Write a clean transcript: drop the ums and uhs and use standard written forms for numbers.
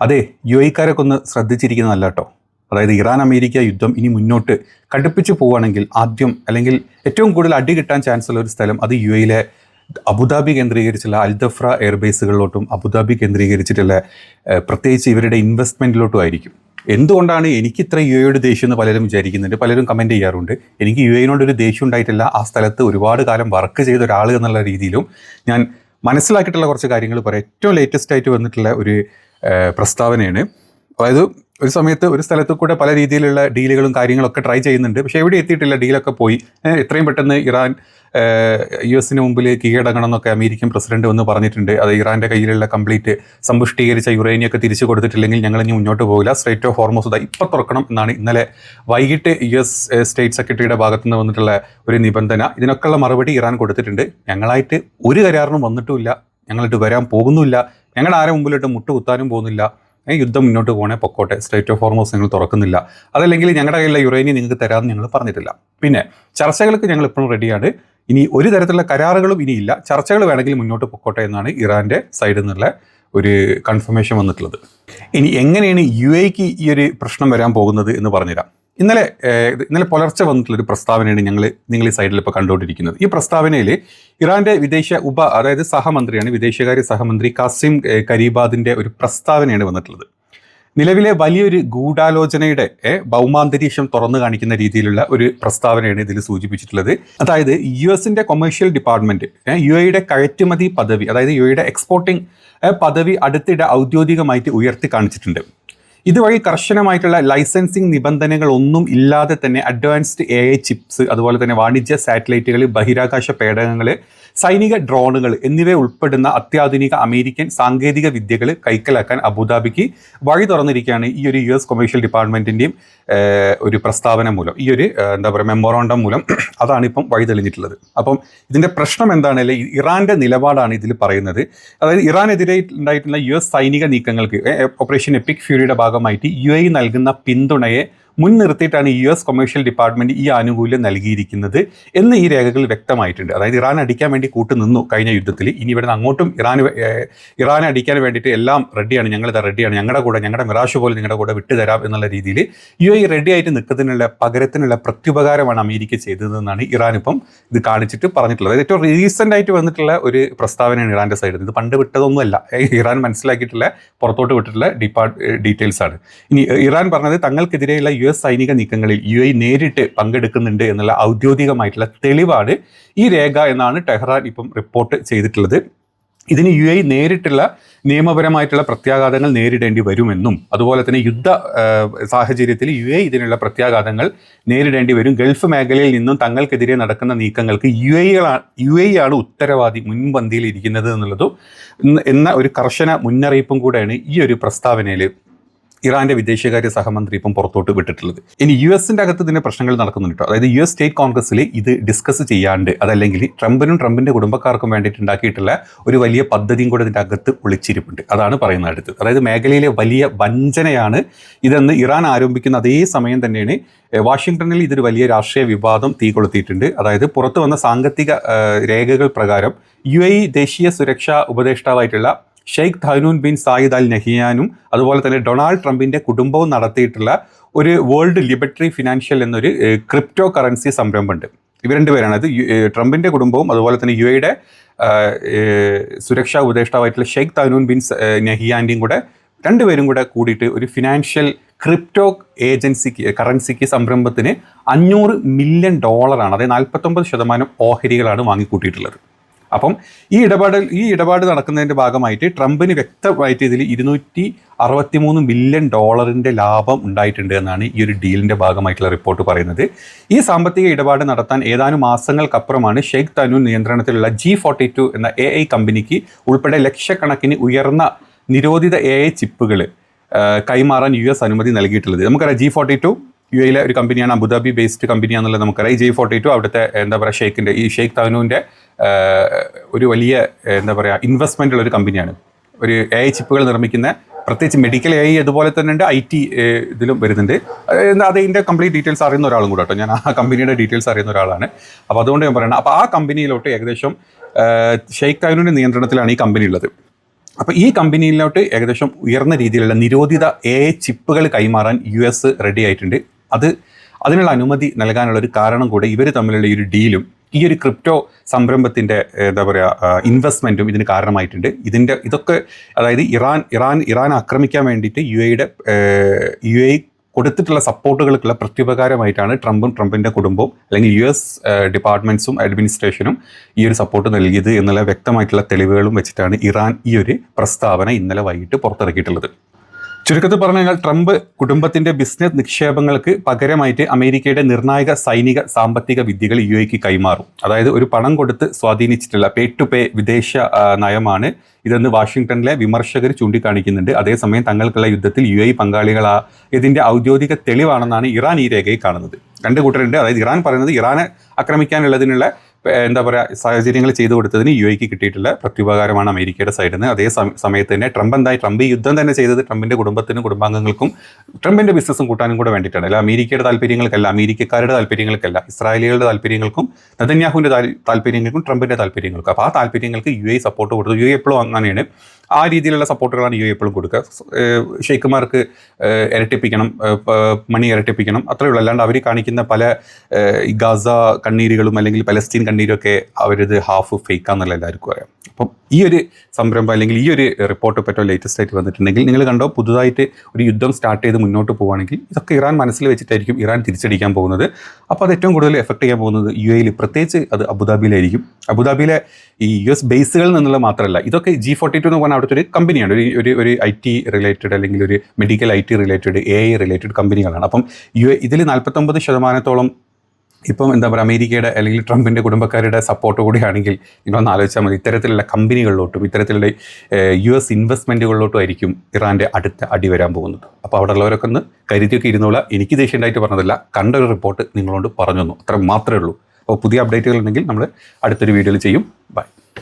അതെ, UAE-ക്കാരൊക്കെ ഒന്ന് ശ്രദ്ധിച്ചിരിക്കുന്നതല്ല കേട്ടോ. അതായത് ഇറാൻ അമേരിക്ക യുദ്ധം ഇനി മുന്നോട്ട് കടുപ്പിച്ചു പോവുകയാണെങ്കിൽ ആദ്യം അല്ലെങ്കിൽ ഏറ്റവും കൂടുതൽ അടി കിട്ടാൻ ചാൻസ് ഉള്ള ഒരു സ്ഥലം അത് UAE-യിലെ അബുദാബി കേന്ദ്രീകരിച്ചുള്ള അൽദഫ്ര എയർബേസുകളിലോട്ടും അബുദാബി കേന്ദ്രീകരിച്ചിട്ടുള്ള പ്രത്യേകിച്ച് ഇവരുടെ ഇൻവെസ്റ്റ്മെൻറ്റിലോട്ടും ആയിരിക്കും. എന്തുകൊണ്ടാണ് എനിക്ക് ഇത്ര UAE-യോട് ദേഷ്യം എന്ന് പലരും വിചാരിക്കുന്നുണ്ട്, പലരും കമൻറ്റ് ചെയ്യാറുണ്ട്. എനിക്ക് UAE-നോടൊരു ദേഷ്യം ഉണ്ടായിട്ടില്ല. ആ സ്ഥലത്ത് ഒരുപാട് കാലം വർക്ക് ചെയ്ത ഒരാൾ എന്നുള്ള രീതിയിലും ഞാൻ മനസ്സിലാക്കിയിട്ടുള്ള കുറച്ച് കാര്യങ്ങൾ പറയാം. ഏറ്റവും ലേറ്റസ്റ്റ് ആയിട്ട് വന്നിട്ടുള്ള ഒരു പ്രസ്താവനയാണ്. അതായത് ഒരു സമയത്ത് ഒരു സ്ഥലത്ത് കൂടെ പല രീതിയിലുള്ള ഡീലുകളും കാര്യങ്ങളൊക്കെ ട്രൈ ചെയ്യുന്നുണ്ട്, പക്ഷേ എവിടെ എത്തിയിട്ടില്ല, ഡീലൊക്കെ പോയി. എത്രയും പെട്ടെന്ന് ഇറാൻ US-ന് മുമ്പിൽ കീഴടങ്ങണം എന്നൊക്കെ അമേരിക്കൻ പ്രസിഡന്റ് വന്ന് പറഞ്ഞിട്ടുണ്ട്. അത് ഇറാൻ്റെ കയ്യിലുള്ള കംപ്ലീറ്റ് സമ്പുഷ്ടീകരിച്ച യുറേനിയൊക്കെ തിരിച്ചു കൊടുത്തിട്ടില്ലെങ്കിൽ ഞങ്ങൾ ഇനി മുന്നോട്ട് പോകില്ല, സ്ട്രേറ്റ് ഓഫ് ഹോർമൂസ് ഇപ്പം തുറക്കണം എന്നാണ് ഇന്നലെ വൈകിട്ട് US സ്റ്റേറ്റ് സെക്രട്ടറിയുടെ ഭാഗത്തുനിന്ന് വന്നിട്ടുള്ള ഒരു നിബന്ധന. ഇതിനൊക്കെയുള്ള മറുപടി ഇറാൻ കൊടുത്തിട്ടുണ്ട്. ഞങ്ങളായിട്ട് ഒരു കരാറിനും വന്നിട്ടുമില്ല, ഞങ്ങളായിട്ട് വരാൻ പോകുന്നുമില്ല, ഞങ്ങളുടെ ആരെ മുമ്പിലിട്ട് മുട്ടുകുത്താനും പോകുന്നില്ല, യുദ്ധം മുന്നോട്ട് പോകണേ പൊക്കോട്ടെ, സ്ട്രേറ്റ് ഓഫ് ഹോർമൂസ് ഞങ്ങൾ തുറക്കുന്നില്ല, അതല്ലെങ്കിൽ ഞങ്ങളുടെ കയ്യിലുള്ള യുറേനിയം നിങ്ങൾക്ക് തരാമെന്ന് ഞങ്ങൾ പറഞ്ഞിട്ടില്ല. പിന്നെ ചർച്ചകൾക്ക് ഞങ്ങൾ ഇപ്പോഴും റെഡിയാണ്, ഇനി ഒരു തരത്തിലുള്ള കരാറുകളും ഇനിയില്ല, ചർച്ചകൾ വേണമെങ്കിൽ മുന്നോട്ട് പൊക്കോട്ടെ എന്നാണ് ഇറാൻ്റെ സൈഡിൽ നിന്നുള്ള ഒരു കൺഫർമേഷൻ വന്നിട്ടുള്ളത്. ഇനി എങ്ങനെയാണ് UAE-ക്ക് ഈ ഒരു പ്രശ്നം വരാൻ പോകുന്നത് എന്ന് പറഞ്ഞുതരാം. ഇന്നലെ പുലർച്ചെ വന്നിട്ടുള്ളൊരു പ്രസ്താവനയാണ് നിങ്ങൾ ഈ സൈഡിൽ ഇപ്പോൾ കണ്ടുകൊണ്ടിരിക്കുന്നത്. ഈ പ്രസ്താവനയിൽ ഇറാൻ്റെ അതായത് സഹമന്ത്രിയാണ്, വിദേശകാര്യ സഹമന്ത്രി കാസിം കരീബാദിൻ്റെ ഒരു പ്രസ്താവനയാണ് വന്നിട്ടുള്ളത്. നിലവിലെ വലിയൊരു ഗൂഢാലോചനയുടെ ഭൗമാന്തരീക്ഷം തുറന്നു കാണിക്കുന്ന രീതിയിലുള്ള ഒരു പ്രസ്താവനയാണ് ഇതിൽ സൂചിപ്പിച്ചിട്ടുള്ളത്. അതായത് US-ന്റെ കൊമേഴ്ഷ്യൽ ഡിപ്പാർട്ട്മെൻറ്റ് UAE-യുടെ കയറ്റുമതി പദവി, അതായത് UAE-യുടെ എക്സ്പോർട്ടിംഗ് പദവി അടുത്തിടെ ഔദ്യോഗികമായിട്ട് ഉയർത്തി കാണിച്ചിട്ടുണ്ട്. ഇതുവഴി കർശനമായിട്ടുള്ള ലൈസൻസിങ് നിബന്ധനകളൊന്നും ഇല്ലാതെ തന്നെ അഡ്വാൻസ്ഡ് AI ചിപ്സ്, അതുപോലെ തന്നെ വാണിജ്യ സാറ്റലൈറ്റുകൾ, ബഹിരാകാശ പേടകങ്ങൾ, സൈനിക ഡ്രോണുകൾ എന്നിവ ഉൾപ്പെടുന്ന അത്യാധുനിക അമേരിക്കൻ സാങ്കേതിക വിദ്യകൾ കൈക്കലാക്കാൻ അബുദാബിക്ക് വഴി തുറന്നിരിക്കുകയാണ് ഈ ഒരു US കൊമേഴ്ഷ്യൽ ഡിപ്പാർട്ട്മെൻറ്റിൻ്റെയും ഒരു പ്രസ്താവന മൂലം, ഈ ഒരു മെമ്മോറാണ്ടം മൂലം. അതാണ് ഇപ്പം വഴി തെളിഞ്ഞിട്ടുള്ളത്. അപ്പം ഇതിൻ്റെ പ്രശ്നം എന്താണെങ്കില് ഇറാൻ്റെ നിലപാടാണ് ഇതിൽ പറയുന്നത്. അതായത് ഇറാനെതിരെ ഉണ്ടായിട്ടുള്ള US സൈനിക നീക്കങ്ങൾക്ക് ഓപ്പറേഷൻ എപ്പിക് ഫ്യൂരിയുടെ ഭാഗമായിട്ട് UAE നൽകുന്ന പിന്തുണയെ മുൻനിർത്തിയിട്ടാണ് US കൊമേഴ്ഷ്യൽ ഡിപ്പാർട്ട്മെൻറ്റ് ഈ ആനുകൂല്യം നൽകിയിരിക്കുന്നത് എന്ന് ഈ രേഖകൾ വ്യക്തമായിട്ടുണ്ട്. അതായത് ഇറാൻ അടിക്കാൻ വേണ്ടി കൂട്ടുനിന്നു കഴിഞ്ഞ യുദ്ധത്തിൽ, ഇനി ഇവിടെ നിന്ന് അങ്ങോട്ടും ഇറാനെ അടിക്കാൻ വേണ്ടിയിട്ട് എല്ലാം റെഡിയാണ്, ഞങ്ങളിത് റെഡിയാണ്, ഞങ്ങളുടെ കൂടെ, ഞങ്ങളുടെ മിറാഷ് പോലെ നിങ്ങളുടെ കൂടെ വിട്ടുതരാം എന്നുള്ള രീതിയിൽ UAE റെഡി ആയിട്ട് നിൽക്കുന്നതിനുള്ള പകരത്തിനുള്ള പ്രത്യുപകാരമാണ് അമേരിക്ക ചെയ്തതെന്നാണ് ഇറാൻ ഇപ്പം ഇത് കാണിച്ചിട്ട് പറഞ്ഞിട്ടുള്ളത്. അതായത് ഏറ്റവും റീസെൻ്റ് ആയിട്ട് വന്നിട്ടുള്ള ഒരു പ്രസ്താവനയാണ് ഇറാൻ്റെ സൈഡിൽ നിന്ന്. ഇത് പണ്ട് വിട്ടതൊന്നുമല്ല, ഇറാൻ മനസ്സിലാക്കിയിട്ടുള്ള പുറത്തോട്ട് വിട്ടിട്ടുള്ള ഡീറ്റെയിൽസ് ആണ്. ഇനി ഇറാൻ പറഞ്ഞത് തങ്ങൾക്കെതിരെയുള്ള US സൈനിക നീക്കങ്ങളിൽ UAE നേരിട്ട് പങ്കെടുക്കുന്നുണ്ട് എന്നുള്ള ഔദ്യോഗികമായിട്ടുള്ള തെളിവാണ് ഈ രേഖ എന്നാണ് ടെഹ്റാൻ ഇപ്പം റിപ്പോർട്ട് ചെയ്തിട്ടുള്ളത്. ഇതിന് UAE നേരിട്ടുള്ള നിയമപരമായിട്ടുള്ള പ്രത്യാഘാതങ്ങൾ നേരിടേണ്ടി വരുമെന്നും, അതുപോലെ തന്നെ യുദ്ധ സാഹചര്യത്തിൽ UAE ഇതിനുള്ള പ്രത്യാഘാതങ്ങൾ നേരിടേണ്ടി വരും. ഗൾഫ് മേഖലയിൽ നിന്നും തങ്ങൾക്കെതിരെ നടക്കുന്ന നീക്കങ്ങൾക്ക് UAE ആണ് ഉത്തരവാദി, മുൻപന്തിയിൽ ഇരിക്കുന്നത് എന്ന ഒരു കർശന മുന്നറിയിപ്പും കൂടെയാണ് ഈ ഒരു പ്രസ്താവനയിൽ ഇറാൻ്റെ വിദേശകാര്യ സഹമന്ത്രി ഇപ്പം പുറത്തോട്ട് വിട്ടിട്ടുള്ളത്. ഇനി US-ൻ്റെ അകത്ത് ഇതിൻ്റെ പ്രശ്നങ്ങൾ നടക്കുന്നുണ്ട്. അതായത് US സ്റ്റേറ്റ് കോൺഗ്രസ്സിൽ ഇത് ഡിസ്കസ് ചെയ്യാണ്ട്, അതല്ലെങ്കിൽ ട്രംപിൻ്റെ കുടുംബക്കാർക്കും വേണ്ടിയിട്ട് ഉണ്ടാക്കിയിട്ടുള്ള ഒരു വലിയ പദ്ധതിയും കൂടെ ഇതിൻ്റെ അകത്ത് ഒളിച്ചിരിപ്പുണ്ട്. അതാണ് പറയുന്നത് അടുത്ത്. അതായത് മേഖലയിലെ വലിയ വഞ്ചനയാണ് ഇതെന്ന് ഇറാൻ ആരോപിക്കുന്ന അതേ സമയം തന്നെയാണ് വാഷിങ്ടണിൽ ഇതൊരു വലിയ രാഷ്ട്രീയ വിവാദം തീകൊളുത്തിയിട്ടുണ്ട്. അതായത് പുറത്തു വന്ന സാങ്കേതിക രേഖകൾ പ്രകാരം UAE ദേശീയ സുരക്ഷാ ഉപദേഷ്ടാവായിട്ടുള്ള Sheikh Tahnoun bin Zayed Al നഹിയാനും അതുപോലെ തന്നെ ഡൊണാൾഡ് ട്രംപിൻ്റെ കുടുംബവും നടത്തിയിട്ടുള്ള ഒരു വേൾഡ് ലിബർട്ടറി ഫിനാൻഷ്യൽ എന്നൊരു ക്രിപ്റ്റോ കറൻസി സംരംഭമുണ്ട്. ഇവർ രണ്ടുപേരാണ്. അത് ട്രംപിൻ്റെ കുടുംബവും അതുപോലെ തന്നെ UAE-യുടെ സുരക്ഷാ ഉപദേഷ്ടാവായിട്ടുള്ള ഷെയ്ഖ് തഹനൂൻ ബിൻ നഹിയാൻ്റെയും കൂടെ രണ്ടുപേരും കൂടെ കൂടിയിട്ട് ഒരു ഫിനാൻഷ്യൽ ക്രിപ്റ്റോ കറൻസിക്ക് സംരംഭത്തിന് $500 മില്യൺ, അതായത് 49% ഓഹരികളാണ് വാങ്ങിക്കൂട്ടിയിട്ടുള്ളത്. അപ്പം ഈ ഇടപാട് നടക്കുന്നതിൻ്റെ ഭാഗമായിട്ട് ട്രംപിന് വ്യക്തമായിട്ട് ഇതിൽ $263 മില്യൺ ലാഭം ഉണ്ടായിട്ടുണ്ട് എന്നാണ് ഈ ഒരു ഡീലിൻ്റെ ഭാഗമായിട്ടുള്ള റിപ്പോർട്ട് പറയുന്നത്. ഈ സാമ്പത്തിക ഇടപാട് നടത്താൻ ഏതാനും മാസങ്ങൾക്കപ്പുറമാണ് ഷെയ്ഖ് തനൂൻ നിയന്ത്രണത്തിലുള്ള G42 എന്ന AI കമ്പനിക്ക് ഉൾപ്പെടെ ലക്ഷക്കണക്കിന് ഉയർന്ന നിരോധിത AI ചിപ്പുകൾ കൈമാറാൻ US അനുമതി നൽകിയിട്ടുള്ളത്. നമുക്കറിയാം G42 UAE-യിലെ ഒരു കമ്പനിയാണ്, അബുദാബി ബേസ്ഡ് കമ്പനിയാണെന്നുള്ളത് നമുക്കറിയാം. ഈ G42 അവിടുത്തെ ഷെയ്ഖ് തനൂൻ്റെ ഒരു വലിയ ഇൻവെസ്റ്റ്മെൻ്റ് ഉള്ള ഒരു കമ്പനിയാണ്. ഒരു AI ചിപ്പുകൾ നിർമ്മിക്കുന്ന, പ്രത്യേകിച്ച് മെഡിക്കൽ AI അതുപോലെ തന്നെ ഉണ്ട്, IT ഇതിലും വരുന്നുണ്ട്. അതിൻ്റെ കംപ്ലീറ്റ് ഡീറ്റെയിൽസ് അറിയുന്ന ഒരാളും കൂടെ കേട്ടോ, ഞാൻ ആ കമ്പനിയുടെ ഡീറ്റെയിൽസ് അറിയുന്ന ഒരാളാണ്. അപ്പോൾ അതുകൊണ്ട് ഞാൻ പറയുന്നത്, അപ്പോൾ ആ കമ്പനിയിലോട്ട് ഏകദേശം ഷെയ്ഖ് തനൂൻ്റെ നിയന്ത്രണത്തിലാണ് ഈ കമ്പനി ഉള്ളത്. അപ്പോൾ ഈ കമ്പനിയിലോട്ട് ഏകദേശം ഉയർന്ന രീതിയിലുള്ള നിരോധിത AI ചിപ്പുകൾ കൈമാറാൻ US റെഡി ആയിട്ടുണ്ട്. അതിനുള്ള അനുമതി നൽകാനുള്ള ഒരു കാരണം കൂടെ ഇവർ തമ്മിലുള്ള ഈ ഒരു ഡീലും ഈ ഒരു ക്രിപ്റ്റോ സംരംഭത്തിൻ്റെ എന്താ പറയുക ഇൻവെസ്റ്റ്മെൻറ്റും ഇതിന് കാരണമായിട്ടുണ്ട്. ഇതൊക്കെ അതായത് ഇറാൻ ആക്രമിക്കാൻ വേണ്ടിയിട്ട് UAE കൊടുത്തിട്ടുള്ള സപ്പോർട്ടുകൾക്കുള്ള പ്രത്യുപകാരമായിട്ടാണ് ട്രംപിൻ്റെ കുടുംബവും അല്ലെങ്കിൽ US ഡിപ്പാർട്ട്മെൻറ്റ്സും അഡ്മിനിസ്ട്രേഷനും ഈ ഒരു സപ്പോർട്ട് നൽകിയത് എന്നുള്ള വ്യക്തമായിട്ടുള്ള തെളിവുകളും വെച്ചിട്ടാണ് ഇറാൻ ഈ ഒരു പ്രസ്താവന ഇന്നലെ വൈകിട്ട് പുറത്തിറക്കിയിട്ടുള്ളത്. ചുരുക്കത്തിൽ പറഞ്ഞു കഴിഞ്ഞാൽ ട്രംപ് കുടുംബത്തിന്റെ ബിസിനസ് നിക്ഷേപങ്ങൾക്ക് പകരമായിട്ട് അമേരിക്കയുടെ നിർണായക സൈനിക സാമ്പത്തിക വിദ്യകൾ UAEക്ക് കൈമാറും. അതായത് ഒരു പണം കൊടുത്ത് സ്വാധീനിച്ചിട്ടുള്ള പേ ടു പേ വിദേശ നയമാണ് ഇതെന്ന് വാഷിംഗ്ടണിലെ വിമർശകർ ചൂണ്ടിക്കാണിക്കുന്നുണ്ട്. അതേസമയം തങ്ങൾക്കുള്ള യുദ്ധത്തിൽ UAE ഇതിന്റെ ഔദ്യോഗിക തെളിവാണെന്നാണ് ഇറാൻ ഈ രേഖയിൽ കാണുന്നത്. രണ്ട് കൂട്ടരുണ്ട്. അതായത് ഇറാൻ പറയുന്നത് ഇറാനെ ആക്രമിക്കാനുള്ളതിനുള്ള എന്താ പറയുക സാഹചര്യങ്ങൾ ചെയ്തു കൊടുത്തതിന് UAEക്ക് കിട്ടിയിട്ടുള്ള പ്രത്യുപകാരമാണ് അമേരിക്കയുടെ സൈഡിൽ നിന്ന്. അതേ സമയത്ത് തന്നെ ട്രംപ് ഈ യുദ്ധം തന്നെ ചെയ്തത് ട്രംപിൻ്റെ കുടുംബത്തിനും കുടുംബാംഗങ്ങൾക്കും ട്രംപിൻ്റെ ബിസിനസ്സും കൂട്ടാനും കൂടെ വേണ്ടിയിട്ടാണ്. അല്ല അമേരിക്കയുടെ താല്പര്യങ്ങൾക്കല്ല, അമേരിക്കക്കാരുടെ താല്പര്യങ്ങൾക്കല്ല, ഇസ്രായേലികളുടെ താല്പര്യങ്ങൾക്കും നെതന്യാഹുവിൻ്റെ താല്പര്യങ്ങൾക്കും ട്രംപിൻ്റെ താല്പര്യങ്ങൾക്കും. അപ്പോൾ ആ താല്പര്യങ്ങൾക്ക് UAE സപ്പോർട്ട് കൊടുത്തു. UAE എപ്പോഴും അങ്ങനെയാണ്. ആ രീതിയിലുള്ള സപ്പോർട്ടുകളാണ് UAE എപ്പോഴും കൊടുക്കുക. ഷെയ്ഖുമാർക്ക് ഇരട്ടിപ്പിക്കണം, മണി ഇരട്ടിപ്പിക്കണം, അത്രയേ ഉള്ളൂ. അല്ലാണ്ട് അവർ കാണിക്കുന്ന പല ഗാസ കണ്ണീരുകളും അല്ലെങ്കിൽ പലസ്തീൻ കണ്ണീരൊക്കെ അവരിത് ഹാഫ് ഫേക്കാന്നുള്ള എല്ലാവർക്കും അറിയാം. അപ്പം ഈ ഒരു സംരംഭം അല്ലെങ്കിൽ ഈ ഒരു റിപ്പോർട്ട് പറ്റോ ലേറ്റസ്റ്റ് ആയിട്ട് വന്നിട്ടുണ്ടെങ്കിൽ നിങ്ങൾ കണ്ടോ, പുതുതായിട്ട് ഒരു യുദ്ധം സ്റ്റാർട്ട് ചെയ്ത് മുന്നോട്ട് പോവുകയാണെങ്കിൽ ഇതൊക്കെ ഇറാൻ മനസ്സിൽ വെച്ചിട്ടായിരിക്കും ഇറാൻ തിരിച്ചടിക്കാൻ പോകുന്നത്. അപ്പോൾ അത് ഏറ്റവും കൂടുതൽ എഫക്ട് ചെയ്യാൻ പോകുന്നത് UAEയിൽ, പ്രത്യേകിച്ച് അത് അബുദാബിയിലായിരിക്കും. അബുദാബിയിലെ ഈ US ബേസുകളിൽ നിന്നുള്ള മാത്രമല്ല, ഇതൊക്കെ G42 എന്ന് പറഞ്ഞാൽ അവിടുത്തെ ഒരു കമ്പനിയാണ്, ഒരു IT റിലേറ്റഡ് അല്ലെങ്കിൽ ഒരു medical IT related AI related കമ്പനികളാണ്. അപ്പം ഇതിൽ 49% ഇപ്പം എന്താ പറയുക അമേരിക്കയുടെ അല്ലെങ്കിൽ ട്രംപിൻ്റെ കുടുംബക്കാരുടെ സപ്പോർട്ട് കൂടിയാണെങ്കിൽ നിങ്ങളൊന്ന് ആലോചിച്ചാൽ മതി, ഇത്തരത്തിലുള്ള കമ്പനികളിലോട്ടും ഇത്തരത്തിലുള്ള US ഇൻവെസ്റ്റ്മെൻറ്റുകളിലോട്ടും ആയിരിക്കും ഇറാൻ്റെ അടുത്ത അടി വരാൻ പോകുന്നത്. അപ്പോൾ അവിടെ ഉള്ളവരൊക്കെ ഒന്ന് കരുതിയൊക്കെ ഇരുന്നോളാം. എനിക്ക് ദേഷ്യമായിട്ട് പറഞ്ഞതല്ല, കണ്ടൊരു റിപ്പോർട്ട് നിങ്ങളോട് പറഞ്ഞു തന്നു, അത്ര മാത്രമേ ഉള്ളൂ. അപ്പോൾ പുതിയ അപ്ഡേറ്റുകൾ ഉണ്ടെങ്കിൽ നമ്മൾ അടുത്തൊരു വീഡിയോയിൽ ചെയ്യും. ബൈ.